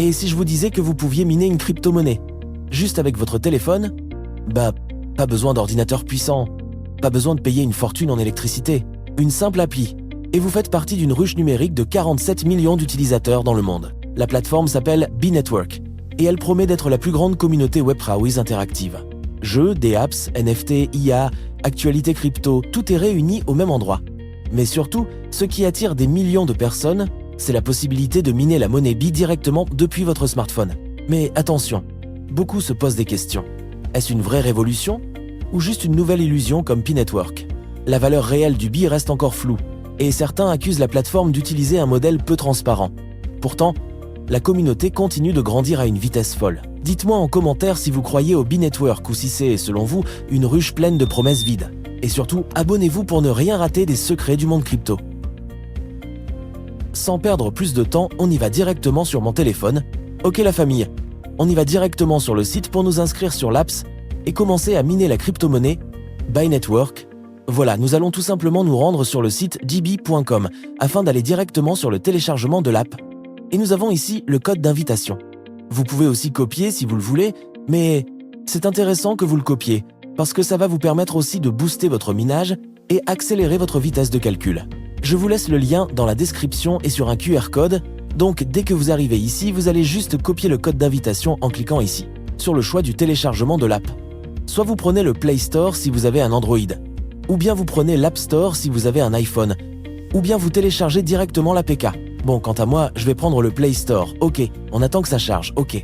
Et si je vous disais que vous pouviez miner une crypto-monnaie juste avec votre téléphone? Pas besoin d'ordinateur puissant, pas besoin de payer une fortune en électricité, une simple appli. Et vous faites partie d'une ruche numérique de 47 millions d'utilisateurs dans le monde. La plateforme s'appelle B-Network et elle promet d'être la plus grande communauté Web3 interactive. Jeux, des apps, NFT, IA, actualité crypto, tout est réuni au même endroit. Mais surtout, ce qui attire des millions de personnes, c'est la possibilité de miner la monnaie Bi directement depuis votre smartphone. Mais attention, beaucoup se posent des questions. Est-ce une vraie révolution ou juste une nouvelle illusion comme P-Network? La valeur réelle du Bi reste encore floue et certains accusent la plateforme d'utiliser un modèle peu transparent. Pourtant, la communauté continue de grandir à une vitesse folle. Dites-moi en commentaire si vous croyez au B-Network ou si c'est, selon vous, une ruche pleine de promesses vides. Et surtout, abonnez-vous pour ne rien rater des secrets du monde crypto. Sans perdre plus de temps, on y va directement sur mon téléphone. Ok la famille, on y va directement sur le site pour nous inscrire sur l'apps et commencer à miner la crypto-monnaie B-Network. Voilà, nous allons tout simplement nous rendre sur le site db.com afin d'aller directement sur le téléchargement de l'app. Et nous avons ici le code d'invitation. Vous pouvez aussi copier si vous le voulez, mais c'est intéressant que vous le copiez parce que ça va vous permettre aussi de booster votre minage et accélérer votre vitesse de calcul. Je vous laisse le lien dans la description et sur un QR code, donc dès que vous arrivez ici, vous allez juste copier le code d'invitation en cliquant ici, sur le choix du téléchargement de l'app. Soit vous prenez le Play Store si vous avez un Android, ou bien vous prenez l'App Store si vous avez un iPhone, ou bien vous téléchargez directement l'APK. Bon, quant à moi, je vais prendre le Play Store. Ok, on attend que ça charge. Ok.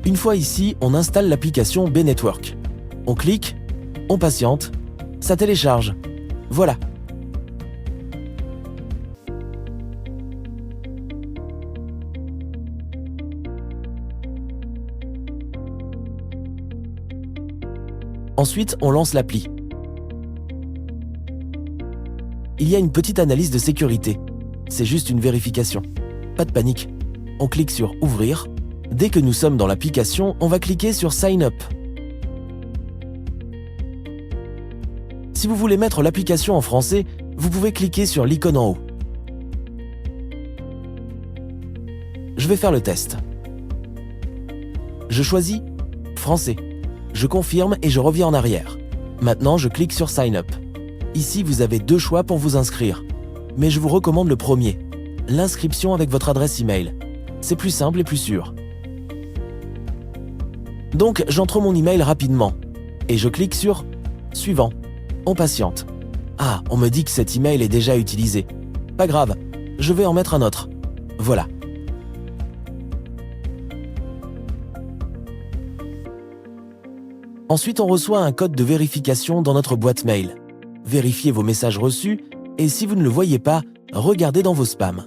Une fois ici, on installe l'application B-Network. On clique, on patiente, ça télécharge. Voilà. Ensuite, on lance l'appli. Il y a une petite analyse de sécurité. C'est juste une vérification. Pas de panique. On clique sur « Ouvrir ». Dès que nous sommes dans l'application, on va cliquer sur « Sign up ». Si vous voulez mettre l'application en français, vous pouvez cliquer sur l'icône en haut. Je vais faire le test. Je choisis « Français ». Je confirme et je reviens en arrière. Maintenant, je clique sur « Sign up ». Ici, vous avez deux choix pour vous inscrire. Mais je vous recommande le premier, l'inscription avec votre adresse email. C'est plus simple et plus sûr. Donc, j'entre mon email rapidement et je clique sur « Suivant ». On patiente. Ah, on me dit que cet email est déjà utilisé. Pas grave, je vais en mettre un autre. Voilà. Ensuite, on reçoit un code de vérification dans notre boîte mail. Vérifiez vos messages reçus et si vous ne le voyez pas, regardez dans vos spams.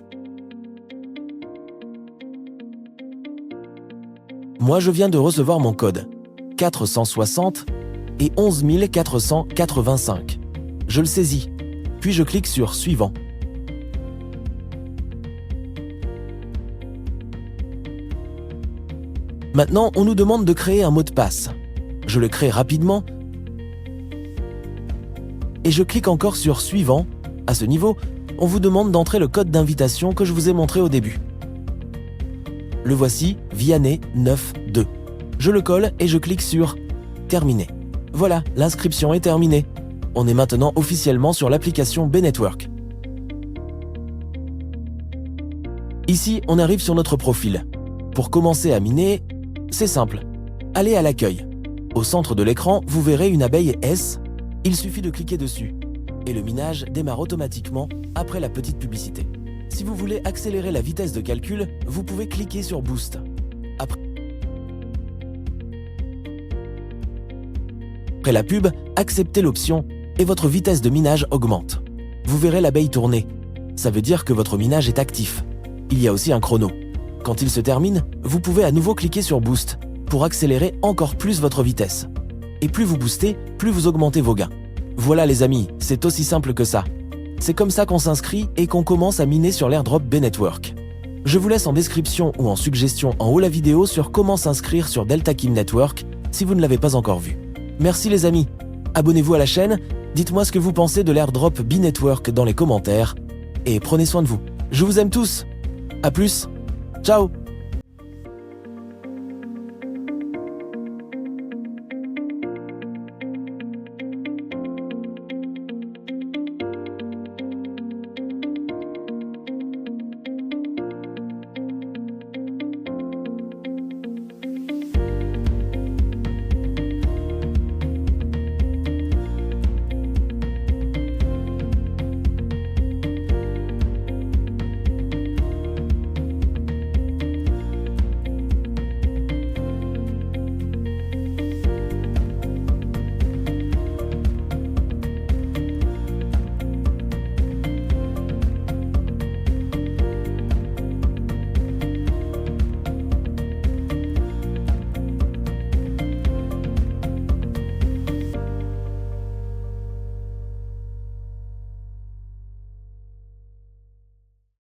Moi, je viens de recevoir mon code 460 et 11 485. Je le saisis, puis je clique sur « Suivant ». Maintenant, on nous demande de créer un mot de passe. Je le crée rapidement et je clique encore sur « Suivant ». À ce niveau, on vous demande d'entrer le code d'invitation que je vous ai montré au début. Le voici, Vianney92. Je le colle et je clique sur « Terminer ». Voilà, l'inscription est terminée. On est maintenant officiellement sur l'application B-Network. Ici, on arrive sur notre profil. Pour commencer à miner, c'est simple. Allez à l'accueil. Au centre de l'écran, vous verrez une abeille S. Il suffit de cliquer dessus. Et le minage démarre automatiquement après la petite publicité. Si vous voulez accélérer la vitesse de calcul, vous pouvez cliquer sur Boost. Après la pub, acceptez l'option et votre vitesse de minage augmente. Vous verrez l'abeille tourner. Ça veut dire que votre minage est actif. Il y a aussi un chrono. Quand il se termine, vous pouvez à nouveau cliquer sur Boost pour accélérer encore plus votre vitesse. Et plus vous boostez, plus vous augmentez vos gains. Voilà les amis, c'est aussi simple que ça. C'est comme ça qu'on s'inscrit et qu'on commence à miner sur l'airdrop B-Network. Je vous laisse en description ou en suggestion en haut la vidéo sur comment s'inscrire sur Delta Kim Network si vous ne l'avez pas encore vu. Merci les amis, abonnez-vous à la chaîne, dites-moi ce que vous pensez de l'airdrop B-Network dans les commentaires et prenez soin de vous. Je vous aime tous, à plus, ciao.